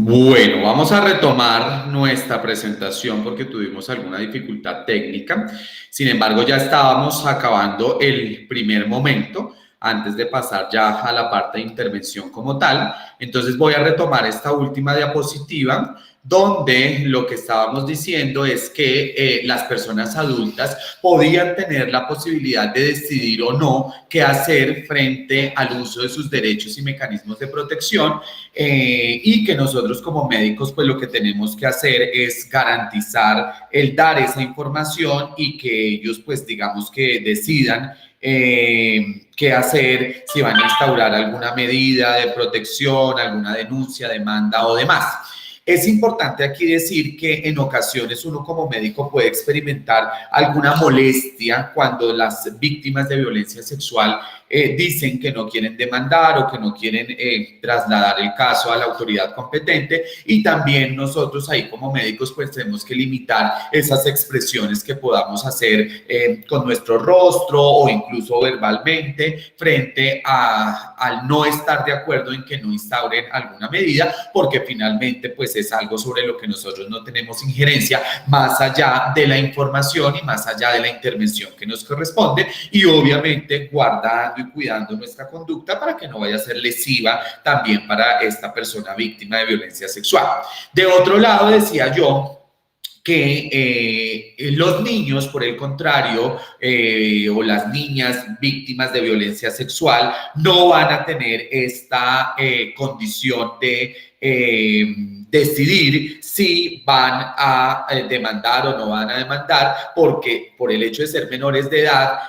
Bueno, vamos a retomar nuestra presentación porque tuvimos alguna dificultad técnica. Sin embargo, ya estábamos acabando el primer momento antes de pasar ya a la parte de intervención como tal. Entonces voy a retomar esta última diapositiva donde lo que estábamos diciendo es que las personas adultas podían tener la posibilidad de decidir o no qué hacer frente al uso de sus derechos y mecanismos de protección, y que nosotros como médicos pues lo que tenemos que hacer es garantizar el dar esa información y que ellos pues digamos que decidan qué hacer, si van a instaurar alguna medida de protección, alguna denuncia, demanda o demás. Es importante aquí decir que en ocasiones uno como médico puede experimentar alguna molestia cuando las víctimas de violencia sexual dicen que no quieren demandar o que no quieren trasladar el caso a la autoridad competente, y también nosotros ahí como médicos pues tenemos que limitar esas expresiones que podamos hacer con nuestro rostro o incluso verbalmente frente al no estar de acuerdo en que no instauren alguna medida, porque finalmente pues es algo sobre lo que nosotros no tenemos injerencia más allá de la información y más allá de la intervención que nos corresponde, y obviamente guardando y cuidando nuestra conducta para que no vaya a ser lesiva también para esta persona víctima de violencia sexual. De otro lado, decía yo que los niños, por el contrario, o las niñas víctimas de violencia sexual no van a tener esta condición de decidir si van a demandar o no van a demandar, porque por el hecho de ser menores de edad,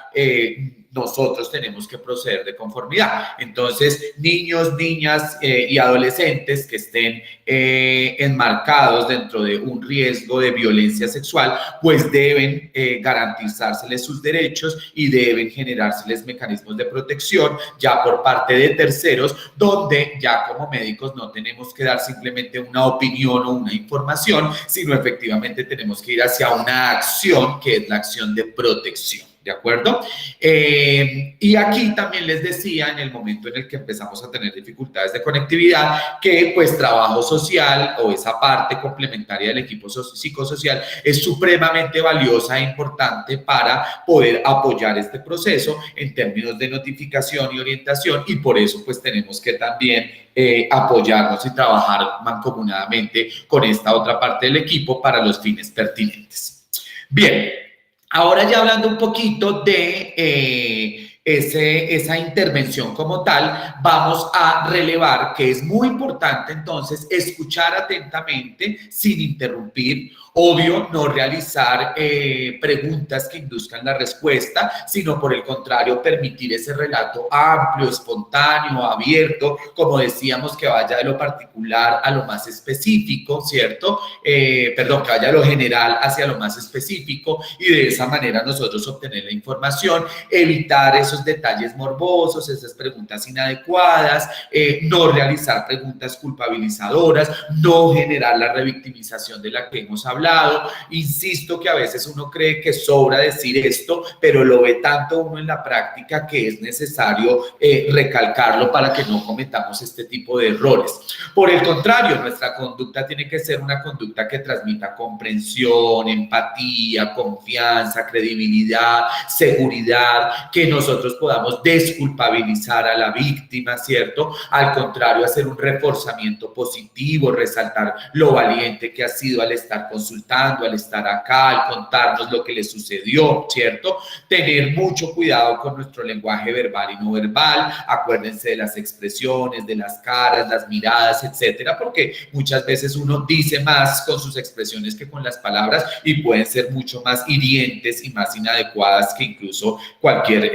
nosotros tenemos que proceder de conformidad. Entonces, niños, niñas y adolescentes que estén enmarcados dentro de un riesgo de violencia sexual, pues deben garantizárseles sus derechos y deben generárseles mecanismos de protección ya por parte de terceros, donde ya como médicos no tenemos que dar simplemente una opinión o una información, sino efectivamente tenemos que ir hacia una acción que es la acción de protección. ¿De acuerdo? Y aquí también les decía, en el momento en el que empezamos a tener dificultades de conectividad, que pues trabajo social o esa parte complementaria del equipo psicosocial es supremamente valiosa e importante para poder apoyar este proceso en términos de notificación y orientación, y por eso pues tenemos que también apoyarnos y trabajar mancomunadamente con esta otra parte del equipo para los fines pertinentes. Bien. Ahora ya hablando un poquito de esa intervención como tal, vamos a relevar que es muy importante entonces escuchar atentamente sin interrumpir. Obvio, no realizar preguntas que induzcan la respuesta, sino por el contrario, permitir ese relato amplio, espontáneo, abierto, como decíamos, que vaya de lo particular a lo más específico, ¿cierto? Perdón, que vaya de lo general hacia lo más específico, y de esa manera nosotros obtener la información, evitar esos detalles morbosos, esas preguntas inadecuadas, no realizar preguntas culpabilizadoras, no generar la revictimización de la que hemos hablado. Insisto que a veces uno cree que sobra decir esto, pero lo ve tanto uno en la práctica que es necesario recalcarlo para que no cometamos este tipo de errores. Por el contrario, nuestra conducta tiene que ser una conducta que transmita comprensión, empatía, confianza, credibilidad, seguridad, que nosotros podamos desculpabilizar a la víctima, ¿cierto? Al contrario, hacer un reforzamiento positivo, resaltar lo valiente que ha sido al estar consultando, al estar acá, al contarnos lo que le sucedió, ¿cierto? Tener mucho cuidado con nuestro lenguaje verbal y no verbal. Acuérdense de las expresiones, de las caras, las miradas, etcétera, porque muchas veces uno dice más con sus expresiones que con las palabras, y pueden ser mucho más hirientes y más inadecuadas que incluso cualquier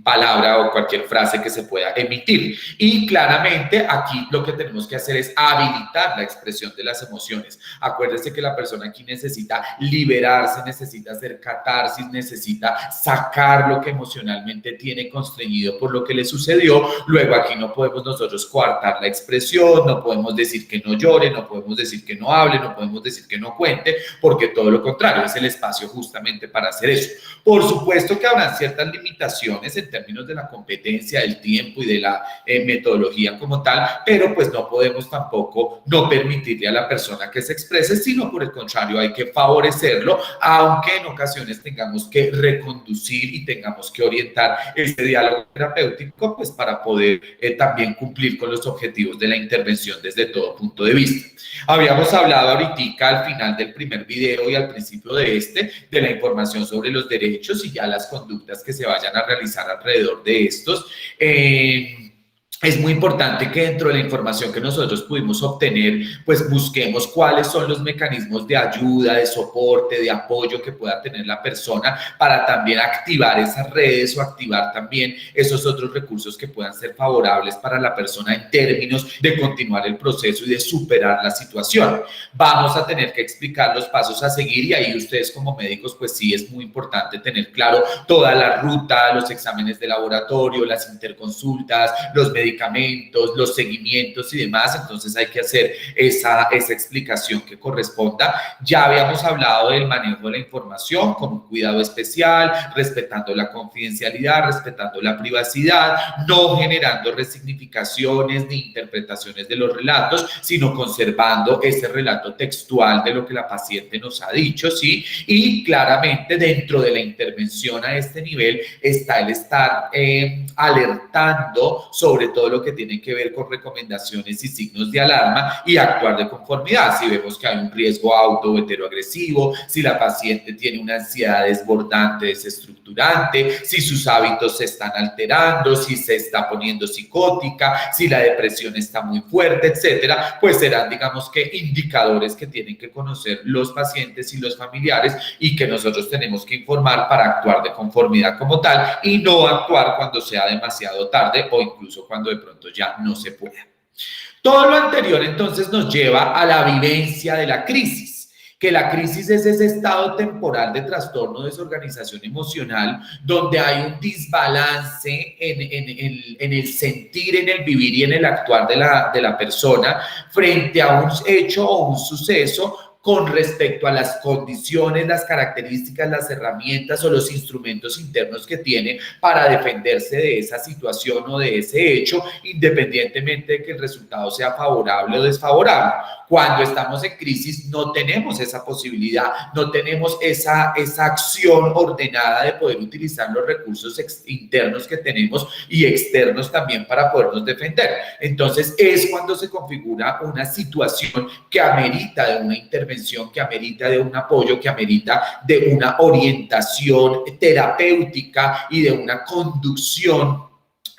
palabra o cualquier frase que se pueda emitir. Y claramente aquí lo que tenemos que hacer es habilitar la expresión de las emociones. Acuérdense que la persona aquí necesita liberarse, necesita hacer catarsis, necesita sacar lo que emocionalmente tiene constreñido por lo que le sucedió. Luego aquí no podemos nosotros coartar la expresión, no podemos decir que no llore, no podemos decir que no hable, no podemos decir que no cuente, porque todo lo contrario, es el espacio justamente para hacer eso. Por supuesto que habrán ciertas limitaciones en términos de la competencia, del tiempo y de la metodología como tal, pero pues no podemos tampoco no permitirle a la persona que se exprese, sino por el contrario hay que favorecerlo, aunque en ocasiones tengamos que reconducir y tengamos que orientar este diálogo terapéutico pues para poder también cumplir con los objetivos de la intervención desde todo punto de vista. Habíamos hablado ahorita al final del primer video y al principio de de la información sobre los derechos y ya las conductas que se vayan a realizar alrededor de estos. Es muy importante que dentro de la información que nosotros pudimos obtener, pues busquemos cuáles son los mecanismos de ayuda, de soporte, de apoyo que pueda tener la persona para también activar esas redes o activar también esos otros recursos que puedan ser favorables para la persona en términos de continuar el proceso y de superar la situación. Vamos a tener que explicar los pasos a seguir y ahí ustedes como médicos, pues sí es muy importante tener claro toda la ruta, los exámenes de laboratorio, las interconsultas, los medicamentos, los seguimientos y demás, entonces hay que hacer esa explicación que corresponda. Ya habíamos hablado del manejo de la información con un cuidado especial, respetando la confidencialidad, respetando la privacidad, no generando resignificaciones ni interpretaciones de los relatos, sino conservando ese relato textual de lo que la paciente nos ha dicho, ¿sí? Y claramente dentro de la intervención a este nivel está el estar alertando sobre todo lo que tiene que ver con recomendaciones y signos de alarma y actuar de conformidad. Si vemos que hay un riesgo auto o heteroagresivo, si la paciente tiene una ansiedad desbordante, desestructurante, si sus hábitos se están alterando, si se está poniendo psicótica, si la depresión está muy fuerte, etcétera, pues serán, digamos que, indicadores que tienen que conocer los pacientes y los familiares y que nosotros tenemos que informar para actuar de conformidad como tal y no actuar cuando sea demasiado tarde o incluso cuando de pronto ya no se pueda. Todo lo anterior entonces nos lleva a la vivencia de la crisis, que la crisis es ese estado temporal de trastorno o desorganización emocional donde hay un desbalance en el sentir, en el vivir y en el actuar de la persona frente a un hecho o un suceso con respecto a las condiciones, las características, las herramientas o los instrumentos internos que tiene para defenderse de esa situación o de ese hecho, independientemente de que el resultado sea favorable o desfavorable. Cuando estamos en crisis no tenemos esa posibilidad, no tenemos esa acción ordenada de poder utilizar los recursos internos que tenemos y externos también para podernos defender. Entonces es cuando se configura una situación que amerita de una intervención, que amerita de un apoyo, que amerita de una orientación terapéutica y de una conducción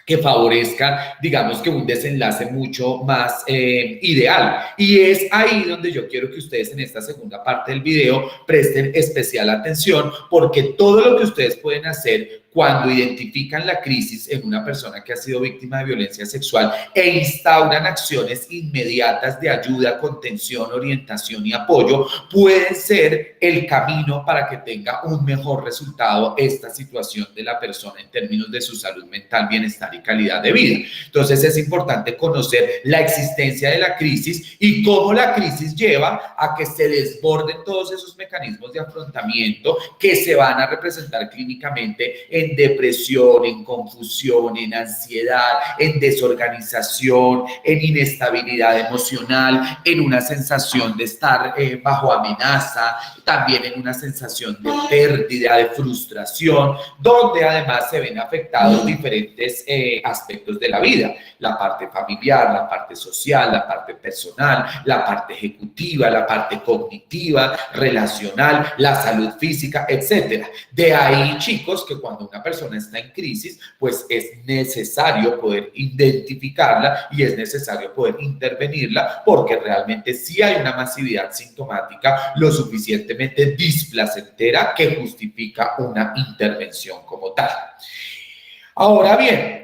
que favorezca, digamos que un desenlace mucho más ideal. Y es ahí donde yo quiero que ustedes en esta segunda parte del video presten especial atención, porque todo lo que ustedes pueden hacer cuando identifican la crisis en una persona que ha sido víctima de violencia sexual e instauran acciones inmediatas de ayuda, contención, orientación y apoyo, pueden ser el camino para que tenga un mejor resultado esta situación de la persona en términos de su salud mental, bienestar y calidad de vida. Entonces es importante conocer la existencia de la crisis y cómo la crisis lleva a que se desborden todos esos mecanismos de afrontamiento que se van a representar clínicamente en depresión, en confusión, en ansiedad, en desorganización, en inestabilidad emocional, en una sensación de estar bajo amenaza, también en una sensación de pérdida, de frustración, donde además se ven afectados diferentes aspectos de la vida, la parte familiar, la parte social, la parte personal, la parte ejecutiva, la parte cognitiva, relacional, la salud física, etcétera. De ahí, chicos, que cuando una persona está en crisis, pues es necesario poder identificarla y es necesario poder intervenirla porque realmente sí hay una masividad sintomática lo suficientemente displacentera que justifica una intervención como tal. Ahora bien,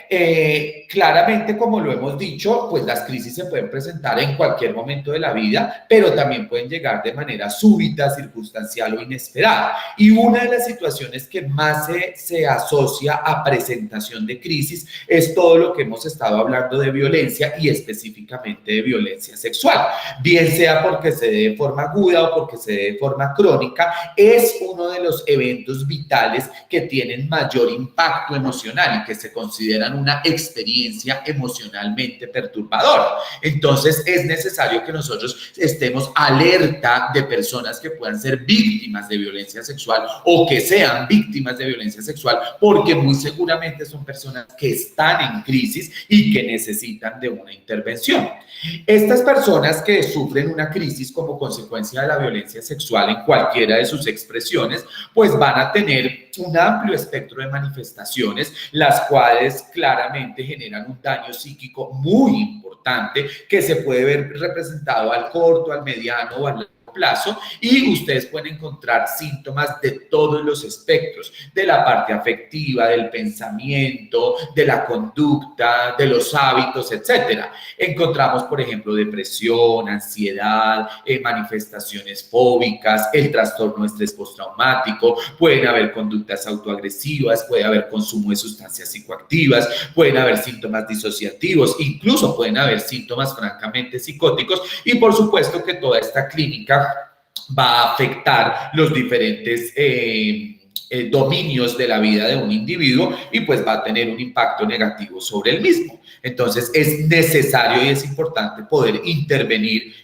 claramente, como lo hemos dicho, pues las crisis se pueden presentar en cualquier momento de la vida, pero también pueden llegar de manera súbita, circunstancial o inesperada. Y una de las situaciones que más se asocia a presentación de crisis es todo lo que hemos estado hablando de violencia y específicamente de violencia sexual. Bien sea porque se dé de forma aguda o porque se dé de forma crónica, es uno de los eventos vitales que tienen mayor impacto emocional y que se consideran una experiencia emocionalmente perturbadora. Entonces es necesario que nosotros estemos alerta de personas que puedan ser víctimas de violencia sexual o que sean víctimas de violencia sexual, porque muy seguramente son personas que están en crisis y que necesitan de una intervención. Estas personas que sufren una crisis como consecuencia de la violencia sexual en cualquiera de sus expresiones, pues van a tener un amplio espectro de manifestaciones, las cuales claramente generan un daño psíquico muy importante que se puede ver representado al corto, al mediano o al largo plazo, y ustedes pueden encontrar síntomas de todos los espectros, de la parte afectiva, del pensamiento, de la conducta, de los hábitos, etcétera. Encontramos, por ejemplo, depresión, ansiedad, manifestaciones fóbicas, el trastorno de estrés postraumático, pueden haber conductas autoagresivas, puede haber consumo de sustancias psicoactivas, pueden haber síntomas disociativos, incluso pueden haber síntomas francamente psicóticos, y por supuesto que toda esta clínica va a afectar los diferentes dominios de la vida de un individuo y pues va a tener un impacto negativo sobre el mismo. Entonces es necesario y es importante poder intervenir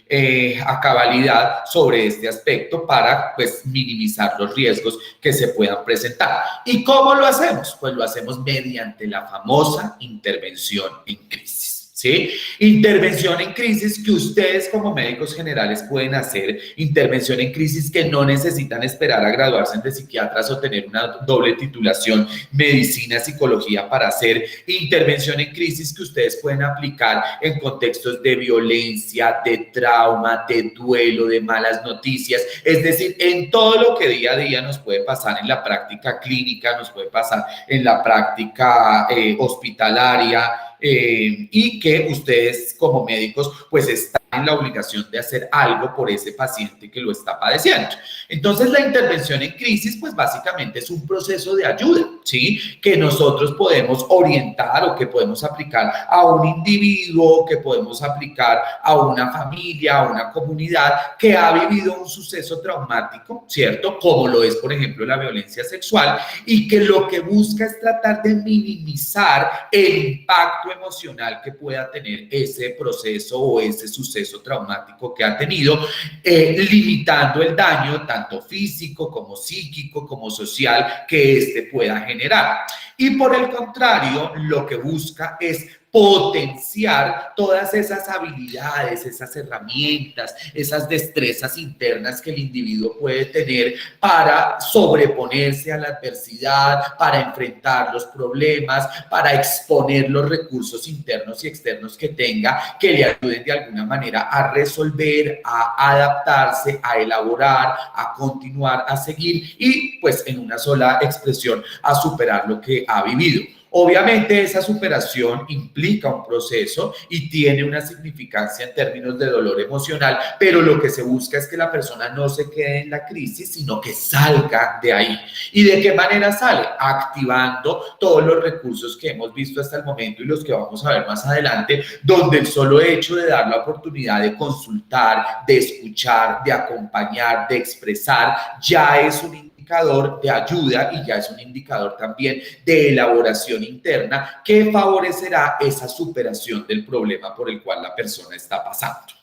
a cabalidad sobre este aspecto para pues minimizar los riesgos que se puedan presentar. ¿Y cómo lo hacemos? Pues lo hacemos mediante la famosa intervención en crisis. ¿Sí? Intervención en crisis que ustedes como médicos generales pueden hacer, intervención en crisis que no necesitan esperar a graduarse de psiquiatras o tener una doble titulación, medicina, psicología para hacer, intervención en crisis que ustedes pueden aplicar en contextos de violencia, de trauma, de duelo, de malas noticias, es decir, en todo lo que día a día nos puede pasar en la práctica clínica, nos puede pasar en la práctica hospitalaria, y que ustedes como médicos pues están en la obligación de hacer algo por ese paciente que lo está padeciendo. Entonces la intervención en crisis pues básicamente es un proceso de ayuda, ¿sí? Que nosotros podemos orientar o que podemos aplicar a un individuo, que podemos aplicar a una familia, a una comunidad que ha vivido un suceso traumático, ¿cierto? Como lo es, por ejemplo, la violencia sexual, y que lo que busca es tratar de minimizar el impacto emocional que pueda tener ese proceso o ese suceso traumático que ha tenido, limitando el daño tanto físico como psíquico como social que éste pueda generar. Y por el contrario, lo que busca es potenciar todas esas habilidades, esas herramientas, esas destrezas internas que el individuo puede tener para sobreponerse a la adversidad, para enfrentar los problemas, para exponer los recursos internos y externos que tenga, que le ayuden de alguna manera a resolver, a adaptarse, a elaborar, a continuar, a seguir y pues en una sola expresión a superar lo que ha vivido. Obviamente esa superación implica un proceso y tiene una significancia en términos de dolor emocional, pero lo que se busca es que la persona no se quede en la crisis, sino que salga de ahí. ¿Y de qué manera sale? Activando todos los recursos que hemos visto hasta el momento y los que vamos a ver más adelante, donde el solo hecho de dar la oportunidad de consultar, de escuchar, de acompañar, de expresar, ya es un indicador de ayuda y ya es un indicador también de elaboración interna que favorecerá esa superación del problema por el cual la persona está pasando.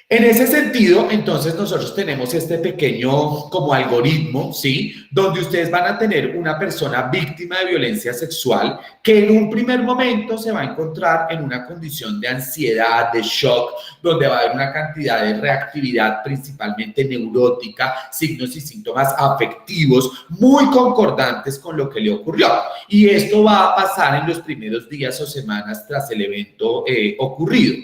En ese sentido, entonces nosotros tenemos este pequeño como algoritmo, ¿sí? Donde ustedes van a tener una persona víctima de violencia sexual que en un primer momento se va a encontrar en una condición de ansiedad, de shock, donde va a haber una cantidad de reactividad principalmente neurótica, signos y síntomas afectivos muy concordantes con lo que le ocurrió. Y esto va a pasar en los primeros días o semanas tras el evento ocurrido.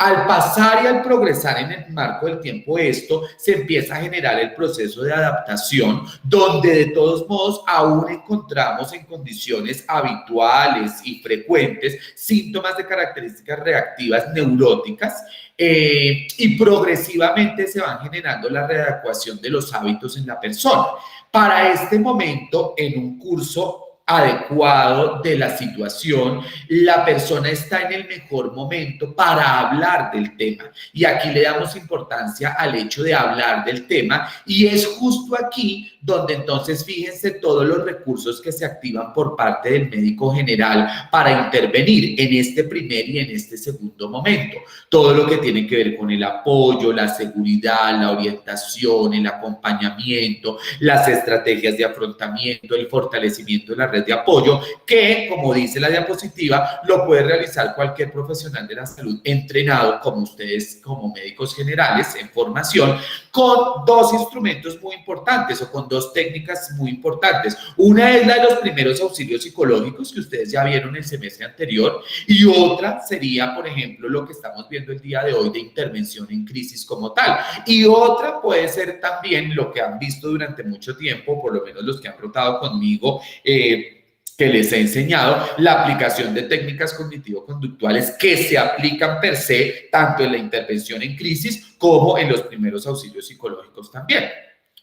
Al pasar y al progresar en el marco del tiempo esto, se empieza a generar el proceso de adaptación, donde de todos modos aún encontramos en condiciones habituales y frecuentes síntomas de características reactivas neuróticas, y progresivamente se van generando la readecuación de los hábitos en la persona. Para este momento, en un curso adecuado de la situación, la persona está en el mejor momento para hablar del tema. Y aquí le damos importancia al hecho de hablar del tema, y es justo aquí donde entonces fíjense todos los recursos que se activan por parte del médico general para intervenir en este primer y en este segundo momento. Todo lo que tiene que ver con el apoyo, la seguridad, la orientación, el acompañamiento, las estrategias de afrontamiento, el fortalecimiento de la red de apoyo, que, como dice la diapositiva, lo puede realizar cualquier profesional de la salud entrenado, como ustedes, como médicos generales en formación, con dos instrumentos muy importantes o con dos técnicas muy importantes. Una es la de los primeros auxilios psicológicos, que ustedes ya vieron el semestre anterior, y otra sería, por ejemplo, lo que estamos viendo el día de hoy de intervención en crisis como tal. Y otra puede ser también lo que han visto durante mucho tiempo, por lo menos los que han rotado conmigo, que les he enseñado, la aplicación de técnicas cognitivo-conductuales que se aplican per se tanto en la intervención en crisis como en los primeros auxilios psicológicos también.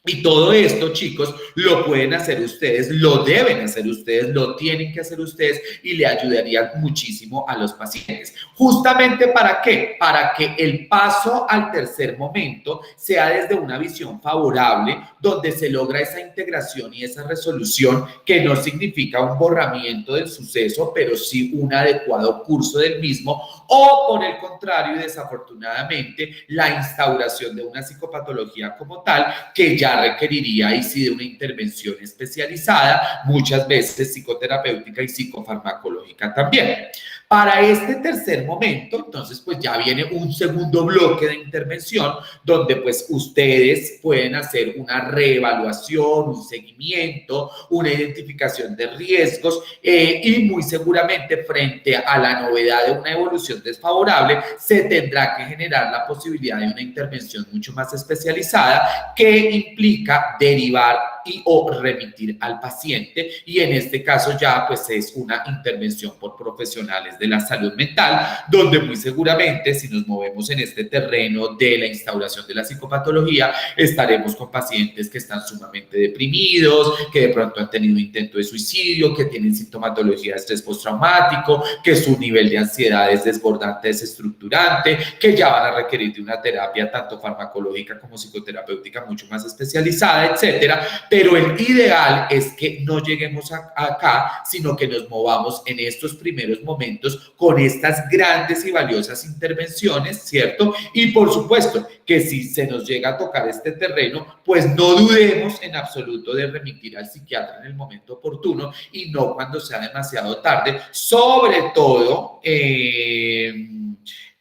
Y todo esto, chicos, lo pueden hacer ustedes, lo deben hacer ustedes, lo tienen que hacer ustedes, y le ayudarían muchísimo a los pacientes. ¿Justamente para qué? Para que el paso al tercer momento sea desde una visión favorable, donde se logra esa integración y esa resolución, que no significa un borramiento del suceso, pero sí un adecuado curso del mismo, o por el contrario, y desafortunadamente, la instauración de una psicopatología como tal, que ya requeriría ahí sí de una intervención especializada, muchas veces psicoterapéutica y psicofarmacológica también. Para este tercer momento, entonces, pues ya viene un segundo bloque de intervención, donde pues ustedes pueden hacer una reevaluación, un seguimiento, una identificación de riesgos, y muy seguramente frente a la novedad de una evolución desfavorable, se tendrá que generar la posibilidad de una intervención mucho más especializada, que implica derivar y o remitir al paciente, y en este caso ya pues es una intervención por profesionales de la salud mental, donde muy seguramente, si nos movemos en este terreno de la instauración de la psicopatología, estaremos con pacientes que están sumamente deprimidos, que de pronto han tenido intento de suicidio, que tienen sintomatología de estrés postraumático, que su nivel de ansiedad es desbordante, desestructurante, que ya van a requerir de una terapia tanto farmacológica como psicoterapéutica mucho más especializada, etcétera. Pero el ideal es que no lleguemos acá, sino que nos movamos en estos primeros momentos con estas grandes y valiosas intervenciones, ¿cierto? Y por supuesto que si se nos llega a tocar este terreno, pues no dudemos en absoluto de remitir al psiquiatra en el momento oportuno, y no cuando sea demasiado tarde, sobre todo. Y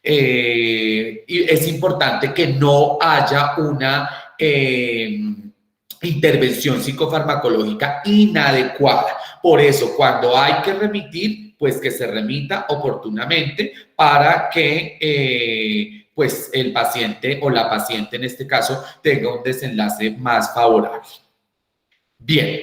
es importante que no haya una intervención psicofarmacológica inadecuada. Por eso, cuando hay que remitir, pues que se remita oportunamente, para que pues el paciente o la paciente en este caso tenga un desenlace más favorable. Bien.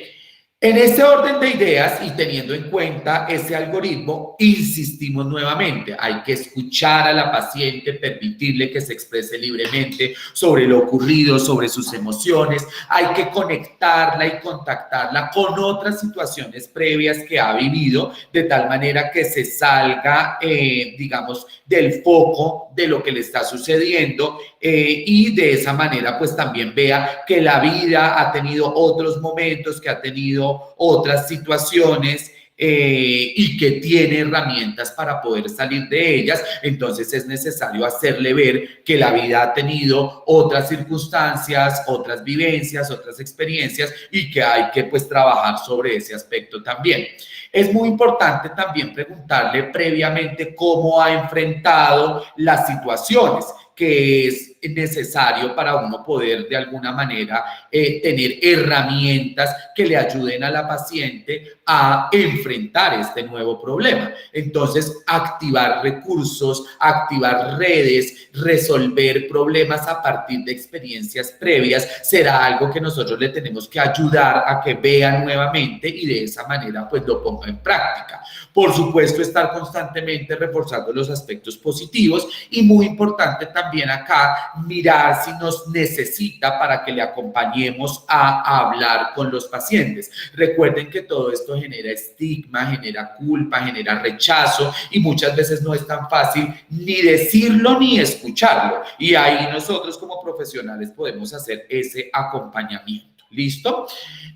En este orden de ideas y teniendo en cuenta ese algoritmo, insistimos nuevamente, hay que escuchar a la paciente, permitirle que se exprese libremente sobre lo ocurrido, sobre sus emociones, hay que conectarla y contactarla con otras situaciones previas que ha vivido, de tal manera que se salga, digamos, del foco de lo que le está sucediendo, y de esa manera pues también vea que la vida ha tenido otros momentos, que ha tenido otras situaciones, y que tiene herramientas para poder salir de ellas. Entonces es necesario hacerle ver que la vida ha tenido otras circunstancias, otras vivencias, otras experiencias, y que hay que pues trabajar sobre ese aspecto también. Es muy importante también preguntarle previamente cómo ha enfrentado las situaciones, que es necesario para uno poder de alguna manera tener herramientas que le ayuden a la paciente a enfrentar este nuevo problema. Entonces, activar recursos, activar redes, resolver problemas a partir de experiencias previas será algo que nosotros le tenemos que ayudar a que vea nuevamente y de esa manera pues lo ponga en práctica. Por supuesto, estar constantemente reforzando los aspectos positivos y muy importante también acá mirar si nos necesita para que le acompañemos a hablar con los pacientes. Recuerden que todo esto genera estigma, genera culpa, genera rechazo y muchas veces no es tan fácil ni decirlo ni escucharlo. Y ahí nosotros como profesionales podemos hacer ese acompañamiento. ¿Listo?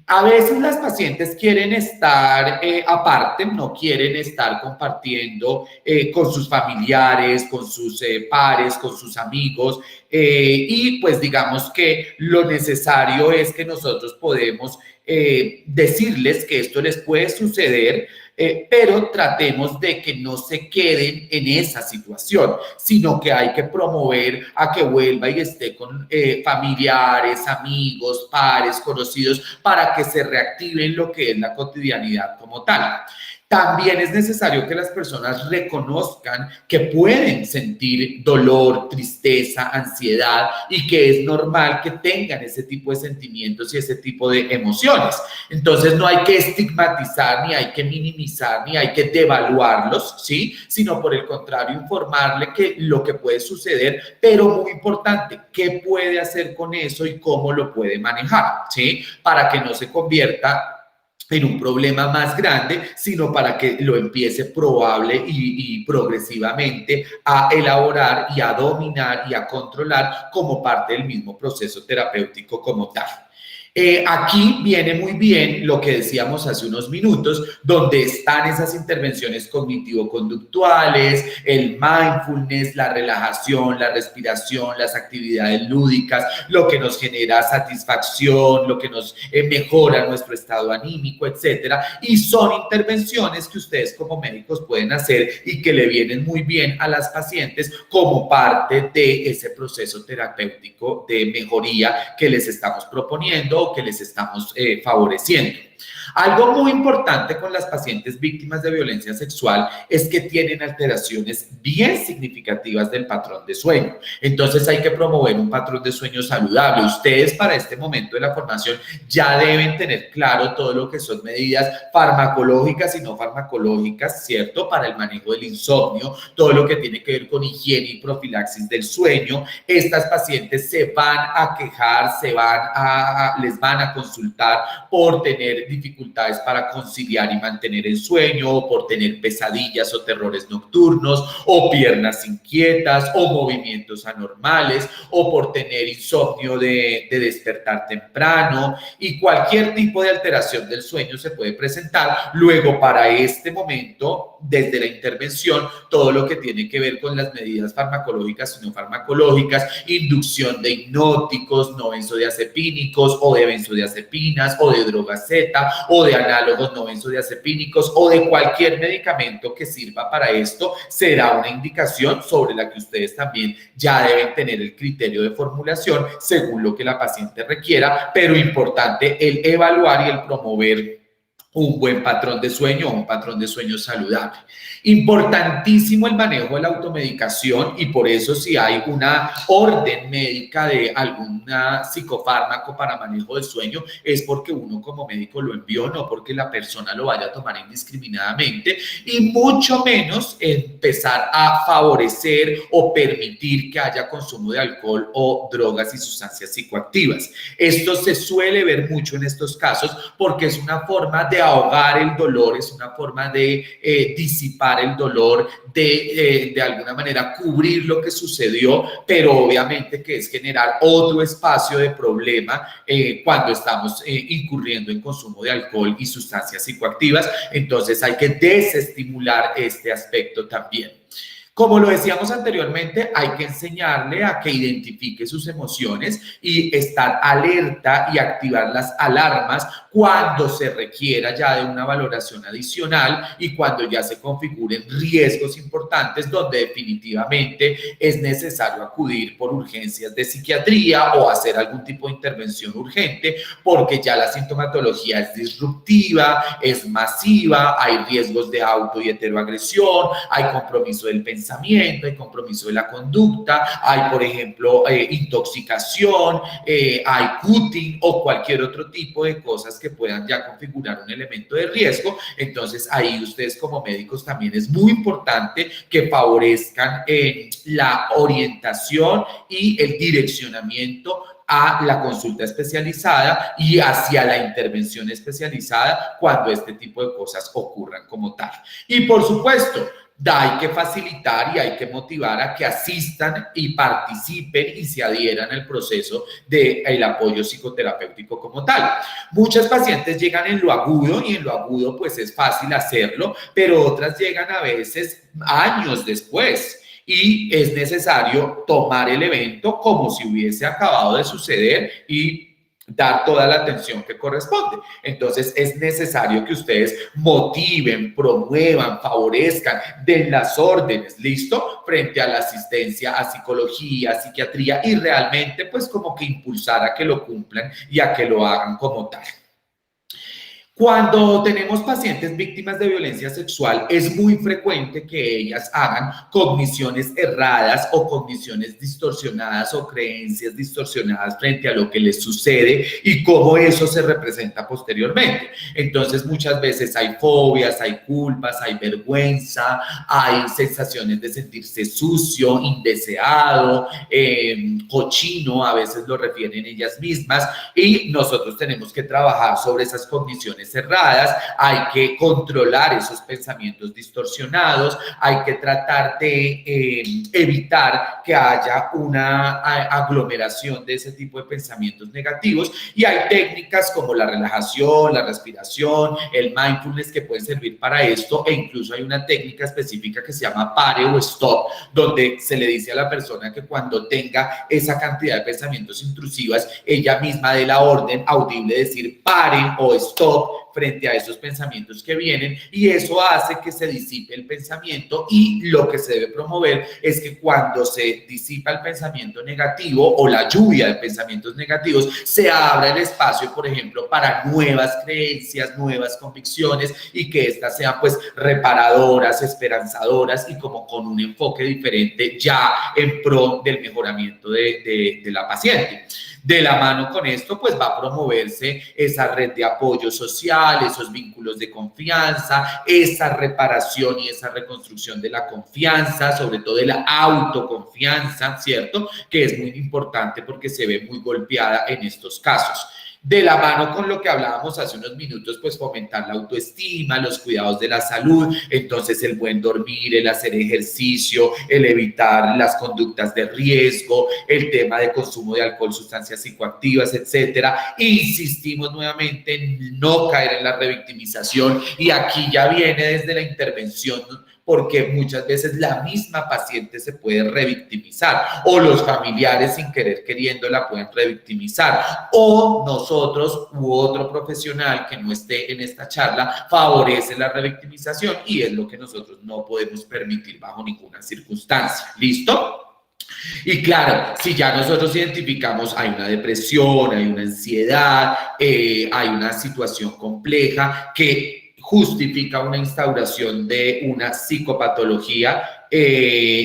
A veces las pacientes quieren estar aparte, no quieren estar compartiendo con sus familiares, con sus pares, con sus amigos y pues digamos que lo necesario es que nosotros podemos decirles que esto les puede suceder, pero tratemos de que no se queden en esa situación, sino que hay que promover a que vuelva y esté con familiares, amigos, pares, conocidos, para que se reactiven lo que es la cotidianidad como tal. También es necesario que las personas reconozcan que pueden sentir dolor, tristeza, ansiedad y que es normal que tengan ese tipo de sentimientos y ese tipo de emociones. Entonces no hay que estigmatizar, ni hay que minimizar, ni hay que devaluarlos, ¿sí? Sino por el contrario, informarle que lo que puede suceder, pero muy importante, qué puede hacer con eso y cómo lo puede manejar, ¿sí? Para que no se convierta en un problema más grande, sino para que lo empiece probable y progresivamente a elaborar y a dominar y a controlar como parte del mismo proceso terapéutico como tal. Aquí viene muy bien lo que decíamos hace unos minutos, donde están esas intervenciones cognitivo-conductuales, el mindfulness, la relajación, la respiración, las actividades lúdicas, lo que nos genera satisfacción, lo que nos mejora nuestro estado anímico, etcétera. Y son intervenciones que ustedes como médicos pueden hacer y que le vienen muy bien a las pacientes como parte de ese proceso terapéutico de mejoría que les estamos proponiendo que les estamos favoreciendo. Algo muy importante con las pacientes víctimas de violencia sexual es que tienen alteraciones bien significativas del patrón de sueño. Entonces hay que promover un patrón de sueño saludable. Ustedes para este momento de la formación ya deben tener claro todo lo que son medidas farmacológicas y no farmacológicas, ¿cierto? Para el manejo del insomnio, todo lo que tiene que ver con higiene y profilaxis del sueño. Estas pacientes se van a quejar, les van a consultar por tener dificultades para conciliar y mantener el sueño, o por tener pesadillas o terrores nocturnos, o piernas inquietas, o movimientos anormales, o por tener insomnio de despertar temprano, y cualquier tipo de alteración del sueño se puede presentar. Luego, para este momento, desde la intervención, todo lo que tiene que ver con las medidas farmacológicas y no farmacológicas, inducción de hipnóticos, no benzodiazepínicos, o de benzodiazepinas, o de droga Z, o de análogos no benzodiazepínicos, o de cualquier medicamento que sirva para esto, será una indicación sobre la que ustedes también ya deben tener el criterio de formulación según lo que la paciente requiera, pero importante el evaluar y el promover un buen patrón de sueño o un patrón de sueño saludable. Importantísimo el manejo de la automedicación y por eso si hay una orden médica de algún psicofármaco para manejo del sueño es porque uno como médico lo envió, no porque la persona lo vaya a tomar indiscriminadamente y mucho menos empezar a favorecer o permitir que haya consumo de alcohol o drogas y sustancias psicoactivas. Esto se suele ver mucho en estos casos porque es una forma de ahogar el dolor, es una forma de disipar el dolor, de alguna manera cubrir lo que sucedió, pero obviamente que es generar otro espacio de problema cuando estamos incurriendo en consumo de alcohol y sustancias psicoactivas. Entonces hay que desestimular este aspecto también. Como lo decíamos anteriormente, hay que enseñarle a que identifique sus emociones y estar alerta y activar las alarmas cuando se requiera ya de una valoración adicional y cuando ya se configuren riesgos importantes donde definitivamente es necesario acudir por urgencias de psiquiatría o hacer algún tipo de intervención urgente porque ya la sintomatología es disruptiva, es masiva, hay riesgos de auto y heteroagresión, hay compromiso del pensamiento, hay compromiso de la conducta, hay, por ejemplo, intoxicación, hay cutting o cualquier otro tipo de cosas que puedan ya configurar un elemento de riesgo. Entonces, ahí ustedes como médicos también es muy importante que favorezcan la orientación y el direccionamiento a la consulta especializada y hacia la intervención especializada cuando este tipo de cosas ocurran como tal. Y por supuesto, hay que facilitar y hay que motivar a que asistan y participen y se adhieran al proceso del apoyo psicoterapéutico como tal. Muchas pacientes llegan en lo agudo y en lo agudo pues es fácil hacerlo, pero otras llegan a veces años después. Y es necesario tomar el evento como si hubiese acabado de suceder y dar toda la atención que corresponde. Entonces, es necesario que ustedes motiven, promuevan, favorezcan, den las órdenes, ¿listo? Frente a la asistencia a psicología, psiquiatría y realmente, pues, como que impulsar a que lo cumplan y a que lo hagan como tal. Cuando tenemos pacientes víctimas de violencia sexual, es muy frecuente que ellas hagan cogniciones erradas o cogniciones distorsionadas o creencias distorsionadas frente a lo que les sucede y cómo eso se representa posteriormente. Entonces, muchas veces hay fobias, hay culpas, hay vergüenza, hay sensaciones de sentirse sucio, indeseado, cochino, a veces lo refieren ellas mismas, y nosotros tenemos que trabajar sobre esas cogniciones cerradas, hay que controlar esos pensamientos distorsionados, hay que tratar de evitar que haya una aglomeración de ese tipo de pensamientos negativos y hay técnicas como la relajación, la respiración, el mindfulness que pueden servir para esto e incluso hay una técnica específica que se llama pare o stop, donde se le dice a la persona que cuando tenga esa cantidad de pensamientos intrusivos, ella misma dé la orden audible de decir pare o stop frente a esos pensamientos que vienen y eso hace que se disipe el pensamiento y lo que se debe promover es que cuando se disipa el pensamiento negativo o la lluvia de pensamientos negativos, se abra el espacio, por ejemplo, para nuevas creencias, nuevas convicciones y que éstas sean pues reparadoras, esperanzadoras y como con un enfoque diferente ya en pro del mejoramiento de la paciente. De la mano con esto, pues va a promoverse esa red de apoyo social, esos vínculos de confianza, esa reparación y esa reconstrucción de la confianza, sobre todo de la autoconfianza, ¿cierto? Que es muy importante porque se ve muy golpeada en estos casos. De la mano con lo que hablábamos hace unos minutos, pues fomentar la autoestima, los cuidados de la salud, entonces el buen dormir, el hacer ejercicio, el evitar las conductas de riesgo, el tema de consumo de alcohol, sustancias psicoactivas, etcétera. Insistimos nuevamente en no caer en la revictimización y aquí ya viene desde la intervención porque muchas veces la misma paciente se puede revictimizar o los familiares sin querer queriendo la pueden revictimizar o nosotros u otro profesional que no esté en esta charla favorece la revictimización y es lo que nosotros no podemos permitir bajo ninguna circunstancia. ¿Listo? Y claro, si ya nosotros identificamos hay una depresión, hay una ansiedad, hay una situación compleja que justifica una instauración de una psicopatología,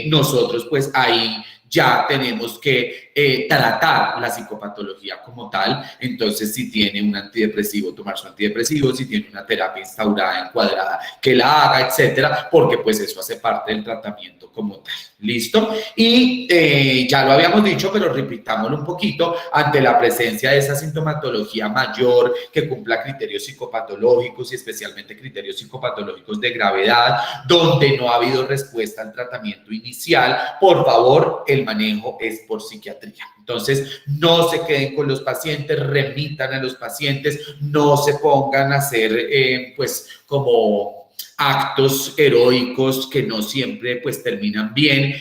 nosotros pues ahí ya tenemos que tratar la psicopatología como tal. Entonces, si tiene un antidepresivo, tomar su antidepresivo, si tiene una terapia instaurada, encuadrada, que la haga, etcétera, porque pues eso hace parte del tratamiento como tal. ¿Listo? Y ya lo habíamos dicho, pero repitámoslo un poquito, ante la presencia de esa sintomatología mayor que cumpla criterios psicopatológicos y especialmente criterios psicopatológicos de gravedad, donde no ha habido respuesta al tratamiento inicial, por favor, el manejo es por psiquiatría. Entonces, no se queden con los pacientes, remitan a los pacientes, no se pongan a hacer, pues, como actos heroicos que no siempre pues terminan bien.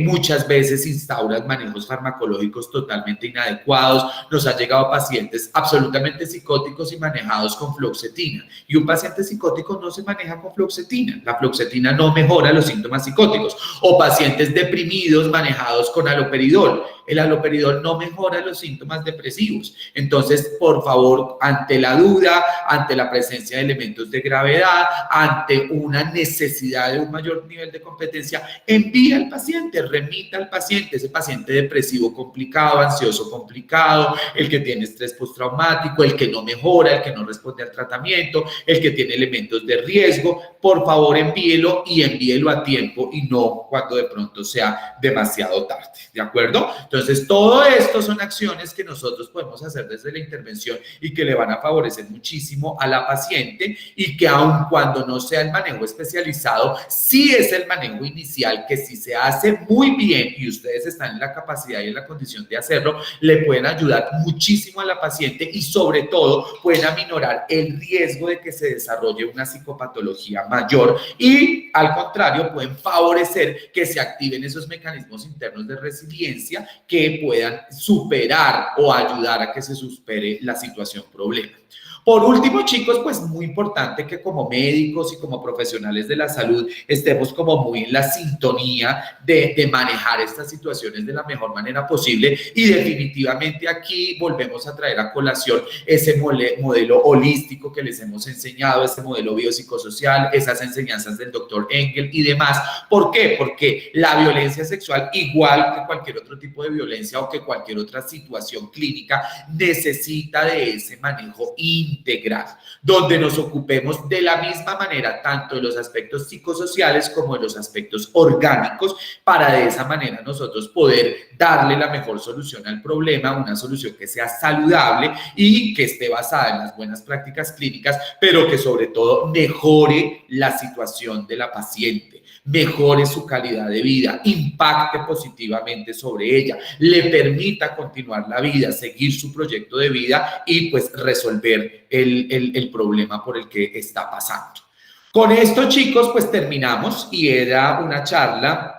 Muchas veces instauran manejos farmacológicos totalmente inadecuados. Nos han llegado pacientes absolutamente psicóticos y manejados con fluoxetina. Y un paciente psicótico no se maneja con fluoxetina. La fluoxetina no mejora los síntomas psicóticos. O pacientes deprimidos manejados con haloperidol. El haloperidol no mejora los síntomas depresivos. Entonces, por favor, ante la duda, ante la presencia de elementos de gravedad, ante una necesidad de un mayor nivel de competencia, envía al paciente, remita al paciente, ese paciente depresivo complicado, ansioso complicado, el que tiene estrés postraumático, el que no mejora, el que no responde al tratamiento, el que tiene elementos de riesgo, por favor envíelo y envíelo a tiempo y no cuando de pronto sea demasiado tarde, ¿de acuerdo? Entonces, todo esto son acciones que nosotros podemos hacer desde la intervención y que le van a favorecer muchísimo a la paciente y que aun cuando no sea el manejo especializado, sí es el manejo inicial que si se hace muy bien y ustedes están en la capacidad y en la condición de hacerlo, le pueden ayudar muchísimo a la paciente y sobre todo pueden aminorar el riesgo de que se desarrolle una psicopatología mayor y al contrario pueden favorecer que se activen esos mecanismos internos de resiliencia que puedan superar o ayudar a que se supere la situación problema. Por último, chicos, pues muy importante que como médicos y como profesionales de la salud estemos como muy en la sintonía de manejar estas situaciones de la mejor manera posible y definitivamente aquí volvemos a traer a colación ese modelo holístico que les hemos enseñado, ese modelo biopsicosocial, esas enseñanzas del doctor Engel y demás. ¿Por qué? Porque la violencia sexual, igual que cualquier otro tipo de violencia o que cualquier otra situación clínica, necesita de ese manejo integral, donde nos ocupemos de la misma manera tanto de los aspectos psicosociales como de los aspectos orgánicos para de esa manera nosotros poder darle la mejor solución al problema, una solución que sea saludable y que esté basada en las buenas prácticas clínicas, pero que sobre todo mejore la situación de la paciente, mejore su calidad de vida, impacte positivamente sobre ella, le permita continuar la vida, seguir su proyecto de vida y pues resolver el problema por el que está pasando. Con esto, chicos, pues terminamos y era una charla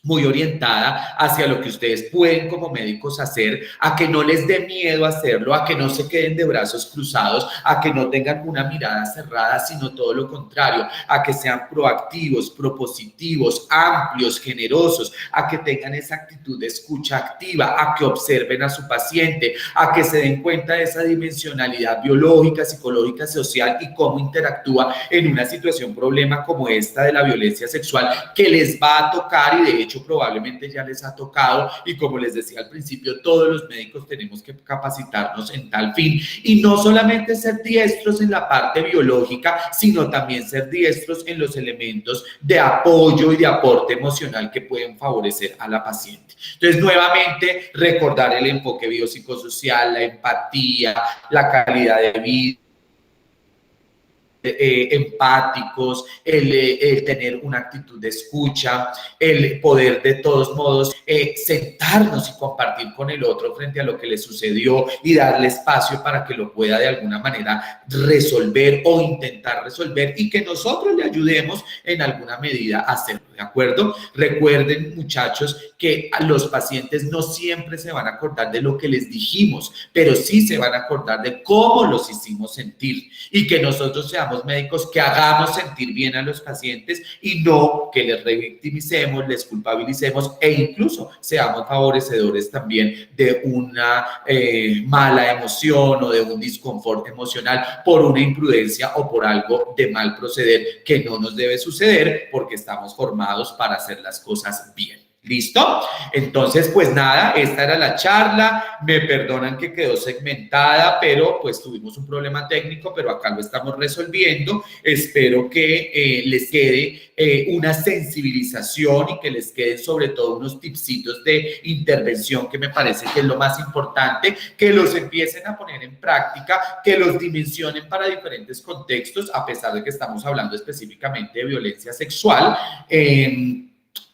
muy orientada hacia lo que ustedes pueden como médicos hacer, a que no les dé miedo hacerlo, a que no se queden de brazos cruzados, a que no tengan una mirada cerrada, sino todo lo contrario, a que sean proactivos, propositivos, amplios, generosos, a que tengan esa actitud de escucha activa, a que observen a su paciente, a que se den cuenta de esa dimensionalidad biológica, psicológica, social y cómo interactúa en una situación problema como esta de la violencia sexual que les va a tocar y de hecho probablemente ya les ha tocado y como les decía al principio, todos los médicos tenemos que capacitarnos en tal fin y no solamente ser diestros en la parte biológica, sino también ser diestros en los elementos de apoyo y de aporte emocional que pueden favorecer a la paciente. Entonces, nuevamente, recordar el enfoque biopsicosocial, la empatía, la calidad de vida, empáticos, el tener una actitud de escucha, el poder de todos modos sentarnos y compartir con el otro frente a lo que le sucedió y darle espacio para que lo pueda de alguna manera resolver o intentar resolver y que nosotros le ayudemos en alguna medida a hacerlo, ¿de acuerdo? Recuerden, muchachos, que los pacientes no siempre se van a acordar de lo que les dijimos, pero sí se van a acordar de cómo los hicimos sentir y que nosotros seamos médicos que hagamos sentir bien a los pacientes y no que les revictimicemos, les culpabilicemos e incluso seamos favorecedores también de una mala emoción o de un disconfort emocional por una imprudencia o por algo de mal proceder que no nos debe suceder porque estamos formados para hacer las cosas bien. ¿Listo? Entonces, pues nada, esta era la charla. Me perdonan que quedó segmentada, pero pues tuvimos un problema técnico, pero acá lo estamos resolviendo. Espero que les quede una sensibilización y que les queden sobre todo unos tipsitos de intervención que me parece que es lo más importante, que los empiecen a poner en práctica, que los dimensionen para diferentes contextos, a pesar de que estamos hablando específicamente de violencia sexual.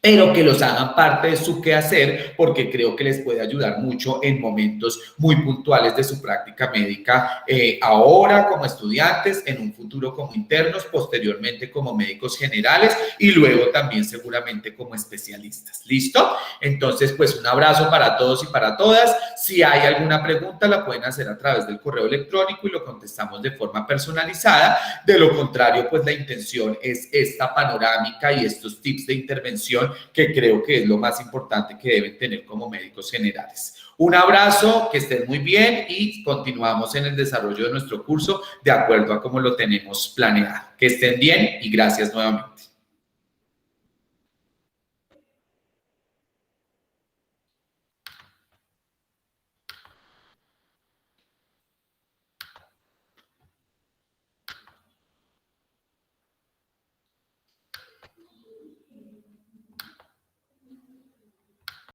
pero que los hagan parte de su quehacer, porque creo que les puede ayudar mucho en momentos muy puntuales de su práctica médica, ahora como estudiantes, en un futuro como internos, posteriormente como médicos generales y luego también seguramente como especialistas. ¿Listo? Entonces, pues un abrazo para todos y para todas. Si hay alguna pregunta, la pueden hacer a través del correo electrónico y lo contestamos de forma personalizada. De lo contrario, pues la intención es esta panorámica y estos tips de intervención que creo que es lo más importante que deben tener como médicos generales. Un abrazo, que estén muy bien y continuamos en el desarrollo de nuestro curso de acuerdo a cómo lo tenemos planeado. Que estén bien y gracias nuevamente.